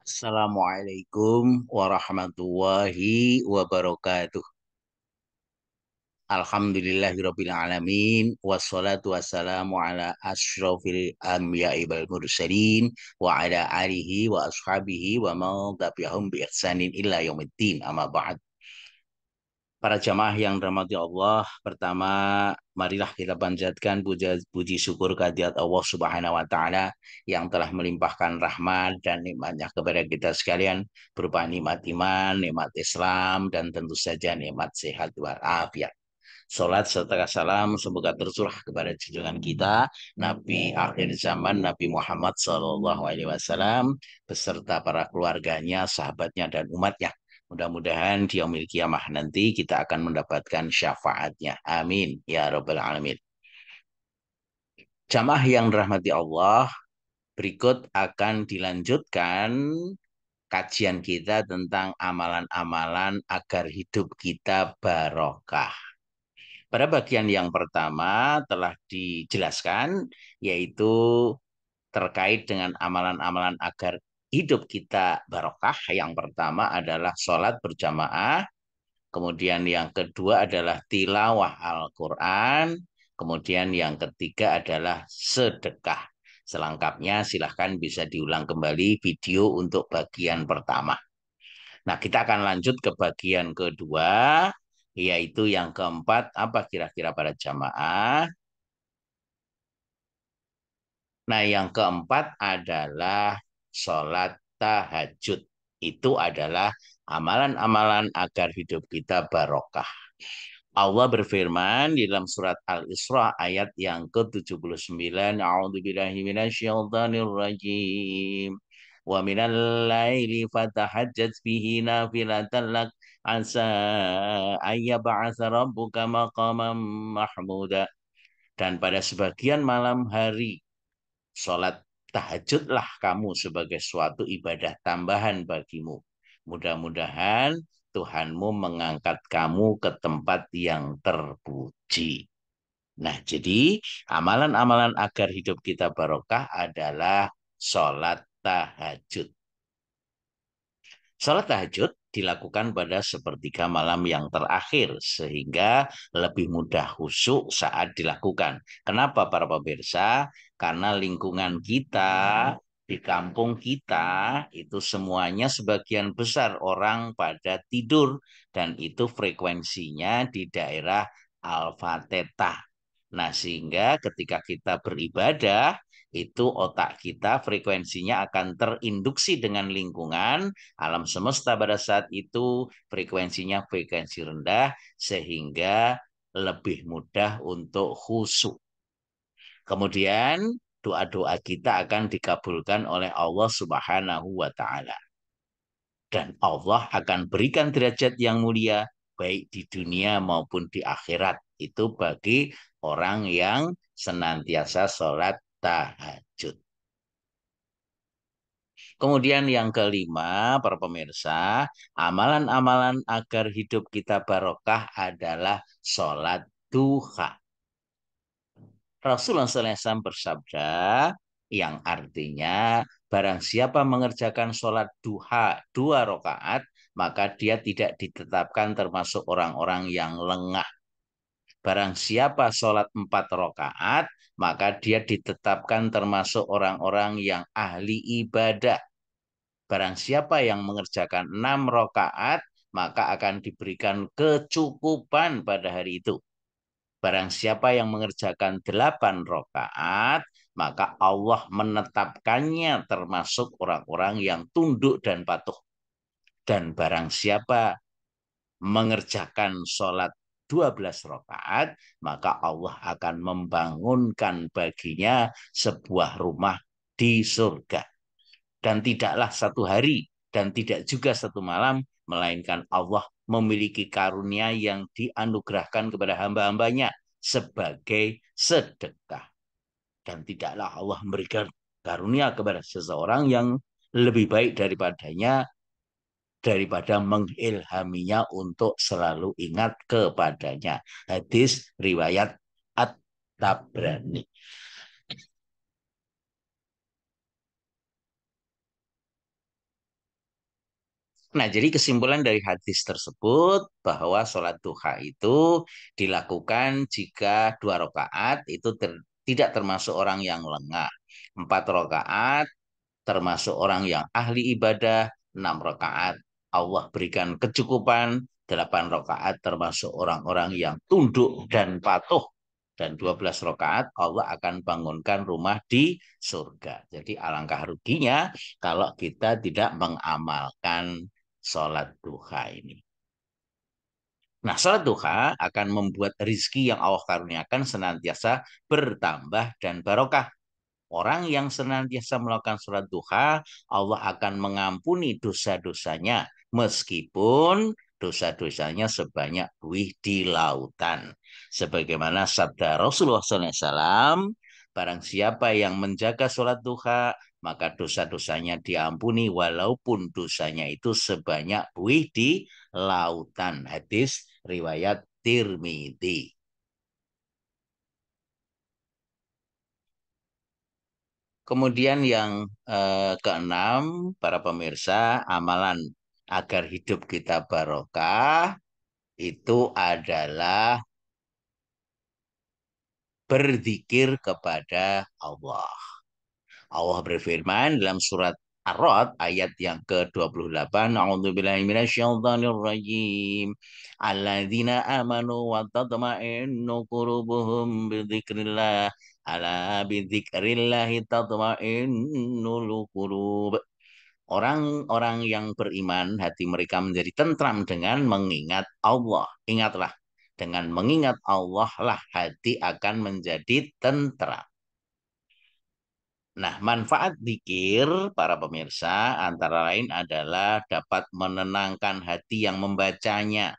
Assalamualaikum warahmatullahi wabarakatuh. Alhamdulillahirabbil alamin wassalatu wassalamu ala asyrofil anbiya'i wal mursalin wa ala alihi wa ashabihi wa man tabi'ahum bi ihsanin illa yaumiddin amma ba'd. Para jamaah yang dirahmati Allah, pertama marilah kita panjatkan puji syukur kehadirat Allah Subhanahu wa taala yang telah melimpahkan rahmat dan nikmatnya kepada kita sekalian berupa nikmat iman, nikmat Islam dan tentu saja nikmat sehat walafiat. Salat serta salam semoga tercurah kepada junjungan kita Nabi akhir zaman Nabi Muhammad SAW beserta para keluarganya, sahabatnya dan umatnya. Mudah-mudahan di yaumil kiamah nanti kita akan mendapatkan syafaatnya. Amin. Ya Rabbal Alamin. Jamaah yang dirahmati Allah, berikut akan dilanjutkan kajian kita tentang amalan-amalan agar hidup kita barokah. Pada bagian yang pertama telah dijelaskan, yaitu terkait dengan amalan-amalan agar hidup kita barokah. Yang pertama adalah sholat berjamaah. Kemudian yang kedua adalah tilawah Al-Quran. Kemudian yang ketiga adalah sedekah. Selengkapnya silahkan bisa diulang kembali video untuk bagian pertama. Nah, kita akan lanjut ke bagian kedua, yaitu yang keempat, apa kira-kira pada jamaah? Nah, yang keempat adalah sholat tahajud. Itu adalah amalan-amalan agar hidup kita barokah. Allah berfirman di dalam surat Al-Isra ayat yang ke-79, A'udzubillahi minasyaitonirrajim. Wa minal laili fatahajjat bihi nafilatan lak asa ayyab'atsa rabbuka maqaman mahmuda. Dan pada sebagian malam hari, sholat tahajudlah kamu sebagai suatu ibadah tambahan bagimu. Mudah-mudahan Tuhanmu mengangkat kamu ke tempat yang terpuji. Nah, jadi amalan-amalan agar hidup kita barokah adalah sholat tahajud. Sholat tahajud dilakukan pada sepertiga malam yang terakhir sehingga lebih mudah khusyuk saat dilakukan. Kenapa para pemirsa? Karena lingkungan kita di kampung kita itu semuanya sebagian besar orang pada tidur dan itu frekuensinya di daerah alfa theta. Nah, sehingga ketika kita beribadah itu otak kita frekuensinya akan terinduksi dengan lingkungan alam semesta pada saat itu frekuensinya frekuensi rendah sehingga lebih mudah untuk khusyuk. Kemudian doa-doa kita akan dikabulkan oleh Allah Subhanahu wa taala. Dan Allah akan berikan derajat yang mulia baik di dunia maupun di akhirat. Itu bagi orang yang senantiasa sholat tahajud. Kemudian yang kelima, para pemirsa, amalan-amalan agar hidup kita barokah adalah sholat duha. Rasulullah SAW bersabda yang artinya barang siapa mengerjakan sholat duha 2 rakaat, maka dia tidak ditetapkan termasuk orang-orang yang lengah. Barang siapa sholat 4 rakaat, maka dia ditetapkan termasuk orang-orang yang ahli ibadah. Barang siapa yang mengerjakan 6 rakaat, maka akan diberikan kecukupan pada hari itu. Barang siapa yang mengerjakan 8 rakaat, maka Allah menetapkannya termasuk orang-orang yang tunduk dan patuh. Dan barang siapa mengerjakan sholat 12 rakaat, maka Allah akan membangunkan baginya sebuah rumah di surga. Dan tidaklah satu hari dan tidak juga satu malam, melainkan Allah memiliki karunia yang dianugerahkan kepada hamba-hambanya sebagai sedekah. Dan tidaklah Allah memberikan karunia kepada seseorang yang lebih baik daripada mengilhaminya untuk selalu ingat kepadanya. Hadis riwayat At-Tabrani. Nah, jadi kesimpulan dari hadis tersebut bahwa sholat duha itu dilakukan jika 2 rakaat itu tidak termasuk orang yang lengah. 4 rakaat termasuk orang yang ahli ibadah, 6 rakaat Allah berikan kecukupan, 8 rakaat termasuk orang-orang yang tunduk dan patuh, dan 12 rakaat Allah akan bangunkan rumah di surga. Jadi alangkah ruginya kalau kita tidak mengamalkan sholat duha ini. Nah, sholat duha akan membuat rizki yang Allah karuniakan senantiasa bertambah dan barokah. Orang yang senantiasa melakukan sholat duha, Allah akan mengampuni dosa-dosanya, meskipun dosa-dosanya sebanyak buih di lautan. Sebagaimana sabda Rasulullah SAW, barang siapa yang menjaga sholat duha, maka dosa-dosanya diampuni, walaupun dosanya itu sebanyak buih di lautan. Hadis riwayat Tirmidzi. Kemudian yang keenam, para pemirsa, amalan agar hidup kita barokah itu adalah berzikir kepada Allah. Allah berfirman dalam surat Ar-Ra'd ayat yang ke-28, A'udzubillahi minasyaitonirrajim. Alladzina amanu wa tatma'innu qulubuhum bidzikrillah. Ala bidzikrillahi tatma'innul qulub. Orang-orang yang beriman, hati mereka menjadi tentram dengan mengingat Allah. Ingatlah, dengan mengingat Allah lah hati akan menjadi tentram. Nah, manfaat zikir para pemirsa antara lain adalah dapat menenangkan hati yang membacanya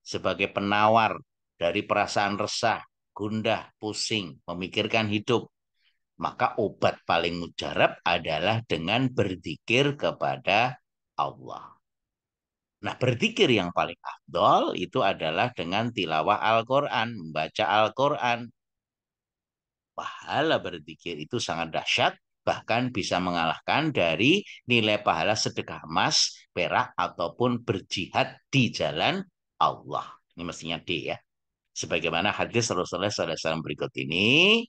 sebagai penawar dari perasaan resah, gundah, pusing, memikirkan hidup. Maka obat paling mujarab adalah dengan berzikir kepada Allah. Nah, berzikir yang paling afdol itu adalah dengan tilawah Al-Quran, membaca Al-Quran. Pahala berzikir itu sangat dahsyat, bahkan bisa mengalahkan dari nilai pahala sedekah emas, perak, ataupun berjihad di jalan Allah. Ini mestinya D ya. Sebagaimana hadis Rasulullah SAW berikut ini,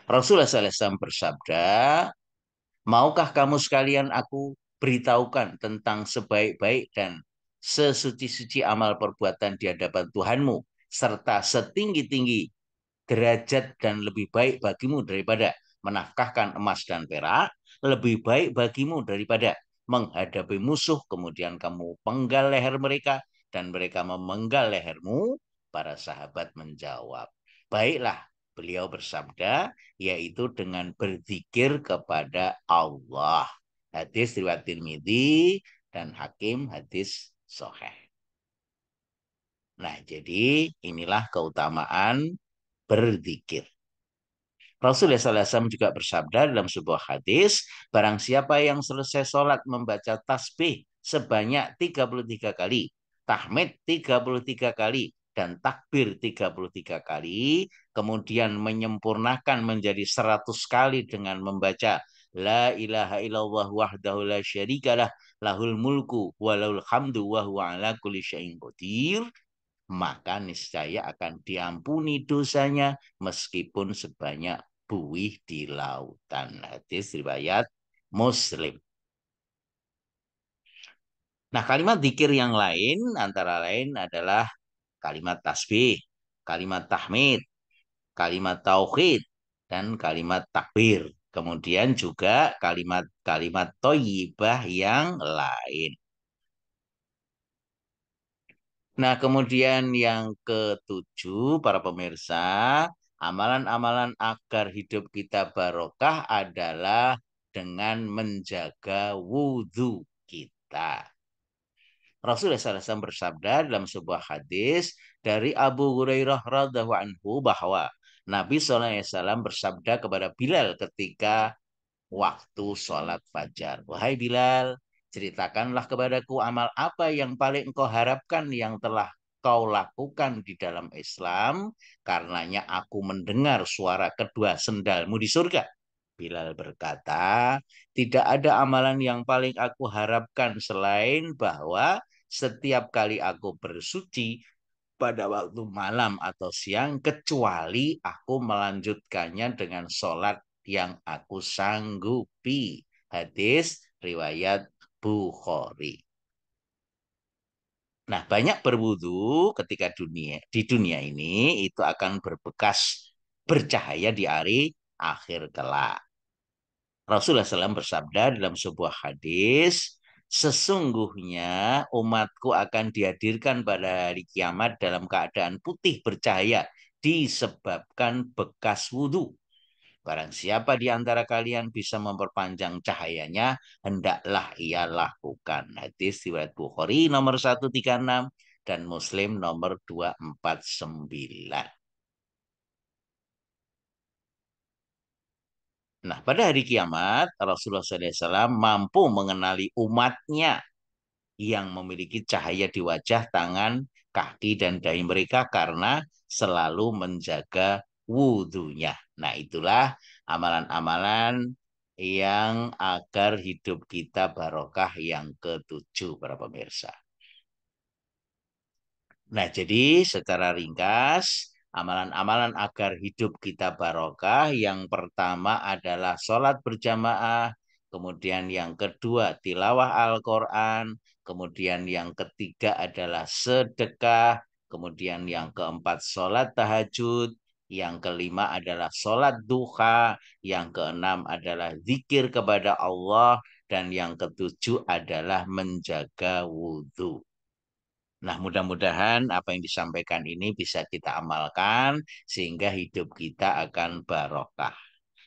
Rasulullah SAW bersabda, maukah kamu sekalian aku beritahukan tentang sebaik-baik dan sesuci-suci amal perbuatan di hadapan Tuhanmu, serta setinggi-tinggi derajat dan lebih baik bagimu daripada menafkahkan emas dan perak, lebih baik bagimu daripada menghadapi musuh, kemudian kamu penggal leher mereka, dan mereka memenggal lehermu. Para sahabat menjawab, baiklah, beliau bersabda, yaitu dengan berzikir kepada Allah. Hadis riwayat Tirmidzi dan Hakim hadis sahih. Nah, jadi inilah keutamaan berzikir. Rasulullah SAW juga bersabda dalam sebuah hadis, barang siapa yang selesai sholat membaca tasbih sebanyak 33 kali, tahmid 33 kali, dan takbir 33 kali, kemudian menyempurnakan menjadi 100 kali dengan membaca La ilaha illallah wahdahu la syarikalah lahul mulku walahul hamdu wa huwa ala kulli syai'in qadir, maka niscaya akan diampuni dosanya meskipun sebanyak buih di lautan. Hadis riwayat Muslim. Nah, kalimat zikir yang lain antara lain adalah kalimat tasbih, kalimat tahmid, kalimat tauhid, dan kalimat takbir. Kemudian juga kalimat-kalimat toyibah yang lain. Nah, kemudian yang ketujuh, para pemirsa, amalan-amalan agar hidup kita barokah adalah dengan menjaga wudhu kita. Rasulullah SAW bersabda dalam sebuah hadis dari Abu Hurairah radhiallahu anhu bahwa Nabi SAW bersabda kepada Bilal ketika waktu sholat fajar. Wahai Bilal, ceritakanlah kepadaku amal apa yang paling engkau harapkan yang telah kau lakukan di dalam Islam, karenanya aku mendengar suara kedua sendalmu di surga. Bilal berkata, tidak ada amalan yang paling aku harapkan selain bahwa setiap kali aku bersuci pada waktu malam atau siang, kecuali aku melanjutkannya dengan sholat yang aku sanggupi. Hadis riwayat Bukhari. Nah, banyak berwudu ketika di dunia ini itu akan berbekas bercahaya di hari akhir kelak. Rasulullah SAW bersabda dalam sebuah hadis, sesungguhnya umatku akan dihadirkan pada hari kiamat dalam keadaan putih bercahaya disebabkan bekas wudhu. Barang siapa di antara kalian bisa memperpanjang cahayanya, hendaklah ia lakukan. Hadis riwayat Bukhari nomor 136 dan Muslim nomor 249. Nah, pada hari kiamat, Rasulullah SAW mampu mengenali umatnya yang memiliki cahaya di wajah, tangan, kaki, dan dahi mereka karena selalu menjaga wudhunya. Nah, itulah amalan-amalan yang agar hidup kita barokah yang ketujuh, para pemirsa. Nah, jadi secara ringkas, amalan-amalan agar hidup kita barokah, yang pertama adalah sholat berjamaah, kemudian yang kedua tilawah Al-Quran, kemudian yang ketiga adalah sedekah, kemudian yang keempat sholat tahajud, yang kelima adalah sholat duha, yang keenam adalah zikir kepada Allah, dan yang ketujuh adalah menjaga wudhu. Nah, mudah-mudahan apa yang disampaikan ini bisa kita amalkan sehingga hidup kita akan barokah.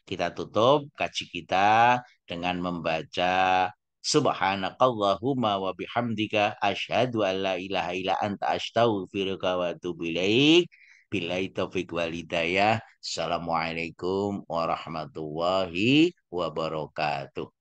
Kita tutup kaji kita dengan membaca Subhanakallahumma wa bihamdika asyhadu an la ilaha illa anta astaghfiruka wa atubu ilaik. Billahi taufiq wal hidayah. Assalamualaikum warahmatullahi wabarakatuh.